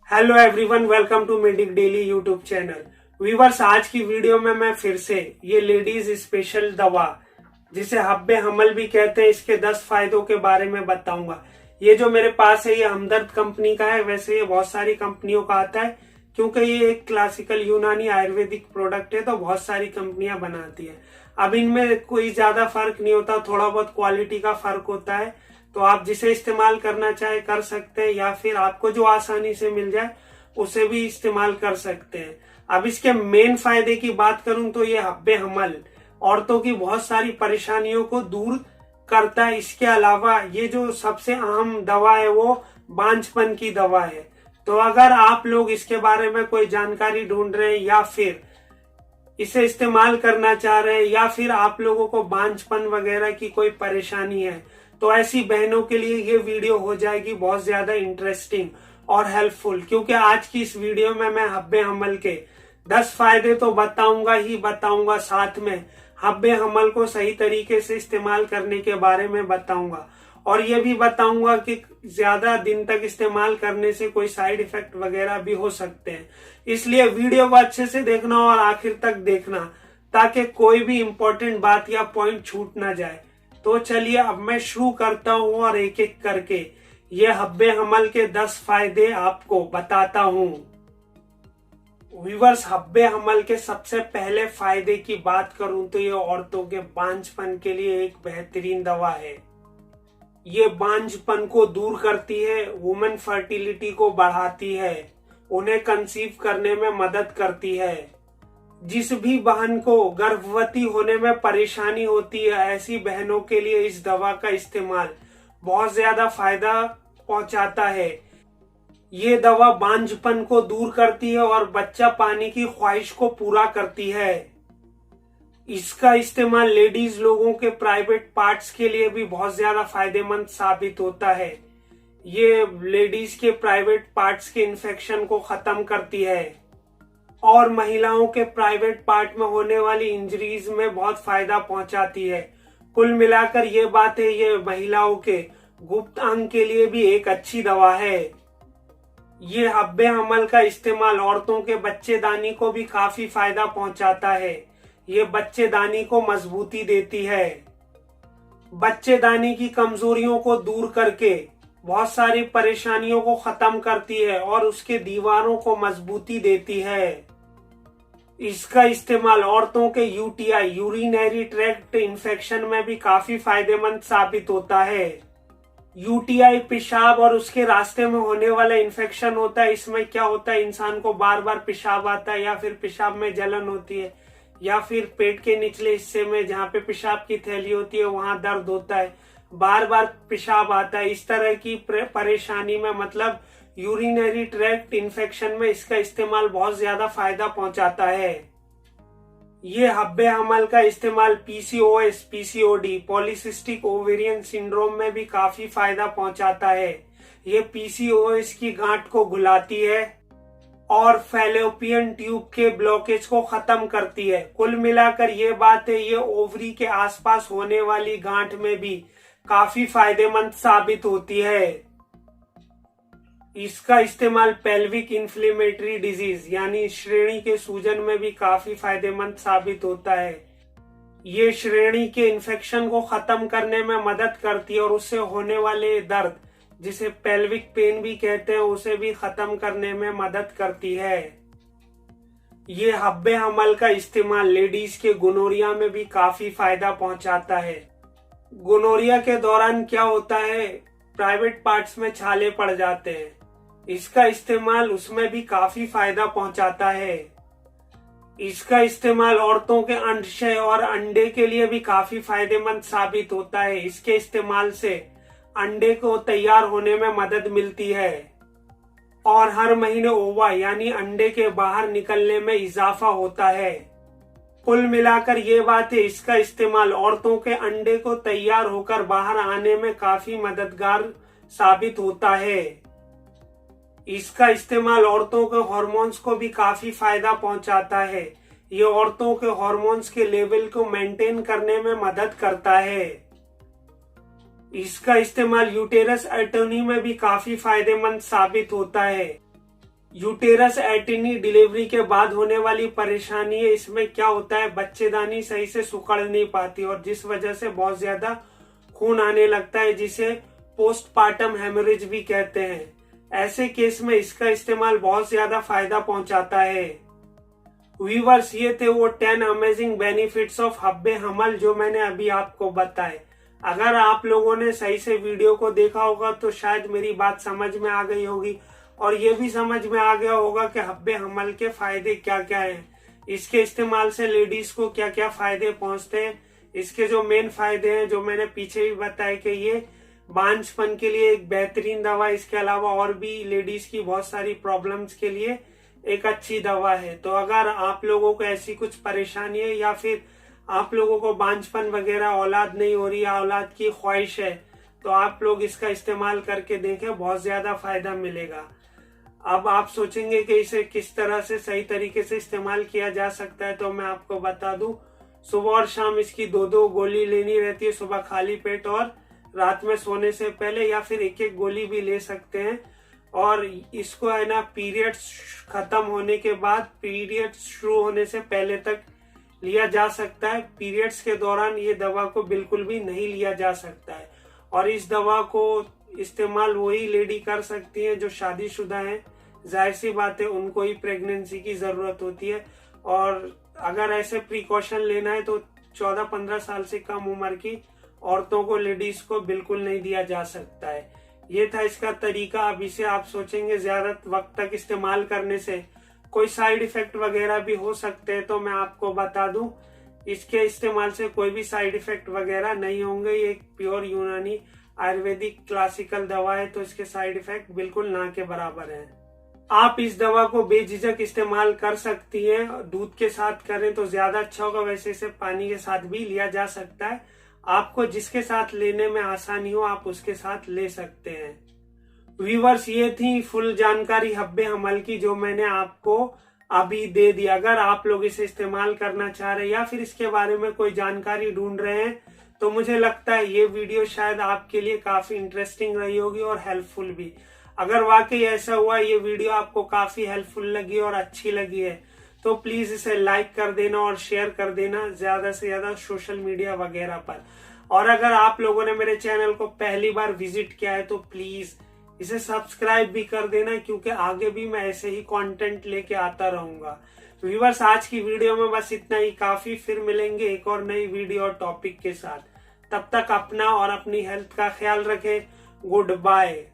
Hello everyone, welcome to medic daily YouTube channel. Viewers, आज की video में मैं फिर से ये लेडीज स्पेशल दवा जिसे हब्बे हमल भी कहते हैं, इसके 10 फायदों के बारे में बताऊंगा। ये जो मेरे पास है ये हमदर्द कंपनी का है। वैसे ये बहुत सारी कंपनियों का आता है क्योंकि ये एक क्लासिकल यूनानी आयुर्वेदिक प्रोडक्ट है, तो बहुत सारी कंपनियां बनाती है। अब इनमें कोई ज्यादा फर्क नहीं होता, थोड़ा बहुत क्वालिटी का फर्क होता है। तो आप जिसे इस्तेमाल करना चाहे कर सकते हैं, या फिर आपको जो आसानी से मिल जाए उसे भी इस्तेमाल कर सकते हैं। अब इसके मेन फायदे की बात करूं तो ये हब्बे हमल औरतों की बहुत सारी परेशानियों को दूर करता है। इसके अलावा ये जो सबसे अहम दवा है वो बांझपन की दवा है। तो अगर आप लोग इसके बारे में कोई जानकारी ढूंढ रहे हैं या फिर इसे इस्तेमाल करना चाह रहे हैं, या फिर आप लोगों को बांझपन वगैरह की कोई परेशानी है, तो ऐसी बहनों के लिए ये वीडियो हो जाएगी बहुत ज्यादा इंटरेस्टिंग और हेल्पफुल। क्योंकि आज की इस वीडियो में मैं हब्बे हमल के 10 फायदे तो बताऊंगा ही बताऊंगा, साथ में हब्बे हमल को सही तरीके से इस्तेमाल करने के बारे में बताऊंगा। और ये भी बताऊंगा कि ज्यादा दिन तक इस्तेमाल करने से कोई साइड इफेक्ट वगैरह भी हो सकते हैं। इसलिए वीडियो को अच्छे से देखना और आखिर तक देखना, ताकि कोई भी इंपॉर्टेंट बात या पॉइंट छूट ना जाए। तो चलिए अब मैं शुरू करता हूं और एक एक करके ये हब्बे हमल के 10 फायदे आपको बताता हूं। व्यूअर्स, हब्बे हमल के सबसे पहले फायदे की बात करूं तो ये औरतों के बांझपन के लिए एक बेहतरीन दवा है। ये बांझपन को दूर करती है, वुमेन फर्टिलिटी को बढ़ाती है, उन्हें कंसीव करने में मदद करती है। जिस भी बहन को गर्भवती होने में परेशानी होती है, ऐसी बहनों के लिए इस दवा का इस्तेमाल बहुत ज्यादा फायदा पहुंचाता है। ये दवा बांझपन को दूर करती है और बच्चा पाने की ख्वाहिश को पूरा करती है। इसका इस्तेमाल लेडीज लोगों के प्राइवेट पार्ट्स के लिए भी बहुत ज्यादा फायदेमंद साबित होता है। ये लेडीज के प्राइवेट पार्ट्स के इन्फेक्शन को खत्म करती है और महिलाओं के प्राइवेट पार्ट में होने वाली इंजरीज में बहुत फायदा पहुंचाती है। कुल मिलाकर ये बात है, ये महिलाओं के गुप्त अंग के लिए भी एक अच्छी दवा है। ये हब्बे हमल का इस्तेमाल औरतों के बच्चेदानी को भी काफी फायदा पहुंचाता है। ये बच्चेदानी को मजबूती देती है, बच्चेदानी की कमजोरियों को दूर करके बहुत सारी परेशानियों को खत्म करती है और उसके दीवारों को मजबूती देती है। इसका इस्तेमाल औरतों के यूटीआई यूरिनरी ट्रैक्ट इन्फेक्शन में भी काफी फायदेमंद साबित होता है। यूटीआई पेशाब और उसके रास्ते में होने वाला इन्फेक्शन होता है। इसमें क्या होता है, इंसान को बार बार पेशाब आता है, या फिर पेशाब में जलन होती है, या फिर पेट के निचले हिस्से में जहाँ पे पेशाब की थैली होती है वहां दर्द होता है, बार बार पेशाब आता है। इस तरह की परेशानी में, मतलब यूरिनरी ट्रैक्ट इन्फेक्शन में, इसका इस्तेमाल बहुत ज्यादा फायदा पहुंचाता है। ये हब्बे हमल का इस्तेमाल PCOS, PCOD, polycystic ovarian syndrome में भी काफी फायदा पहुंचाता है। ये पीसीओएस की गांठ को घुलाती है और फैलोपियन ट्यूब के ब्लॉकेज को खत्म करती है। कुल मिलाकर ये बात है, ये ओवरी के आसपास होने वाली गांठ में भी काफी फायदेमंद साबित होती है। इसका इस्तेमाल पेल्विक इन्फ्लेमेटरी डिजीज यानी श्रेणी के सूजन में भी काफी फायदेमंद साबित होता है। ये श्रेणी के इन्फेक्शन को खत्म करने में मदद करती है और उससे होने वाले दर्द, जिसे पेल्विक पेन भी कहते हैं, उसे भी खत्म करने में मदद करती है। ये हब्बे हमल का इस्तेमाल लेडीज के गोनोरिया में भी काफी फायदा पहुंचाता है। गोनोरिया के दौरान क्या होता है, प्राइवेट पार्ट्स में छाले पड़ जाते हैं। इसका इस्तेमाल उसमें भी काफी फायदा पहुंचाता है। इसका इस्तेमाल औरतों के अंडाशय और अंडे के लिए भी काफी फायदेमंद साबित होता है। इसके इस्तेमाल से अंडे को तैयार होने में मदद मिलती है और हर महीने ओवा यानी अंडे के बाहर निकलने में इजाफा होता है। कुल मिलाकर ये बात है, इसका इस्तेमाल औरतों के अंडे को तैयार होकर बाहर आने में काफी मददगार साबित होता है। इसका इस्तेमाल औरतों के हार्मोन्स को भी काफी फायदा पहुंचाता है। ये औरतों के हार्मोन्स के लेवल को मेंटेन करने में मदद करता है। इसका इस्तेमाल यूटेरस एटोनी में भी काफी फायदेमंद साबित होता है। यूटेरस एटिनी डिलीवरी के बाद होने वाली परेशानी है। इसमें क्या होता है, बच्चेदानी सही से सुकड़ नहीं पाती और जिस वजह से बहुत ज्यादा खून आने लगता है, जिसे पोस्टपार्टम हेमोरेज भी कहते हैं। ऐसे केस में इसका इस्तेमाल बहुत ज्यादा फायदा पहुंचाता है। व्यूअर्स, ये थे वो 10 अमेजिंग बेनिफिट्स ऑफ हब्बे हमल जो मैंने अभी आपको बताए। अगर आप लोगों ने सही से वीडियो को देखा होगा तो शायद मेरी बात समझ में आ गई होगी और ये भी समझ में आ गया होगा कि हब्बे हमल के फायदे क्या क्या हैं, इसके इस्तेमाल से लेडीज को क्या क्या फायदे पहुंचते हैं। इसके जो मेन फायदे हैं जो मैंने पीछे भी बताया कि ये बांझपन के लिए एक बेहतरीन दवा, इसके अलावा और भी लेडीज की बहुत सारी प्रॉब्लम्स के लिए एक अच्छी दवा है। तो अगर आप लोगों को ऐसी कुछ परेशानी है या फिर आप लोगों को बांझपन वगैरह, औलाद नहीं हो रही या औलाद की ख्वाहिश है, तो आप लोग इसका इस्तेमाल करके देखें, बहुत ज्यादा फायदा मिलेगा। अब आप सोचेंगे कि इसे किस तरह से सही तरीके से इस्तेमाल किया जा सकता है, तो मैं आपको बता दूं, सुबह और शाम इसकी 2-2 गोली लेनी रहती है, सुबह खाली पेट और रात में सोने से पहले, या फिर एक एक गोली भी ले सकते हैं। और इसको है ना पीरियड्स खत्म होने के बाद, पीरियड्स शुरू होने से पहले तक लिया जा सकता है। पीरियड्स के दौरान ये दवा को बिल्कुल भी नहीं लिया जा सकता है। और इस दवा को इस्तेमाल वही लेडी कर सकती है जो शादीशुदा है। जाहिर सी बात है उनको ही प्रेगनेंसी की जरूरत होती है, और अगर ऐसे प्रिकॉशन लेना है तो 14-15 साल से कम उम्र की औरतों को, लेडीज को बिल्कुल नहीं दिया जा सकता है। ये था इसका तरीका। अब इसे आप सोचेंगे ज्यादा वक्त तक इस्तेमाल करने से कोई साइड इफेक्ट वगैरह भी हो सकते हैं, तो मैं आपको बता दूं, इसके इस्तेमाल से कोई भी साइड इफेक्ट वगैरह नहीं होंगे। ये एक प्योर यूनानी आयुर्वेदिक क्लासिकल दवा है, तो इसके साइड इफेक्ट बिल्कुल ना के बराबर है। आप इस दवा को बेझिझक इस्तेमाल कर सकती हैं। दूध के साथ करें तो ज्यादा अच्छा होगा, वैसे इसे पानी के साथ भी लिया जा सकता है। आपको जिसके साथ लेने में आसानी हो आप उसके साथ ले सकते हैं। व्यूअर्स, ये थी फुल जानकारी हब्बे हमल की जो मैंने आपको अभी दे दी। अगर आप लोग इसे इस्तेमाल करना चाह रहे हैं या फिर इसके बारे में कोई जानकारी ढूंढ रहे हैं, तो मुझे लगता है ये वीडियो शायद आपके लिए काफी इंटरेस्टिंग रही होगी और हेल्पफुल भी। अगर वाकई ऐसा हुआ, ये वीडियो आपको काफी हेल्पफुल लगी और अच्छी लगी है, तो प्लीज इसे लाइक कर देना और शेयर कर देना ज्यादा से ज्यादा सोशल मीडिया वगैरह पर। और अगर आप लोगों ने मेरे चैनल को पहली बार विजिट किया है तो प्लीज इसे सब्सक्राइब भी कर देना, क्योंकि आगे भी मैं ऐसे ही कंटेंट लेके आता रहूंगा। व्यूअर्स, आज की वीडियो में बस इतना ही काफी। फिर मिलेंगे एक और नई वीडियो और टॉपिक के साथ। तब तक अपना और अपनी हेल्थ का ख्याल रखें। Good bye.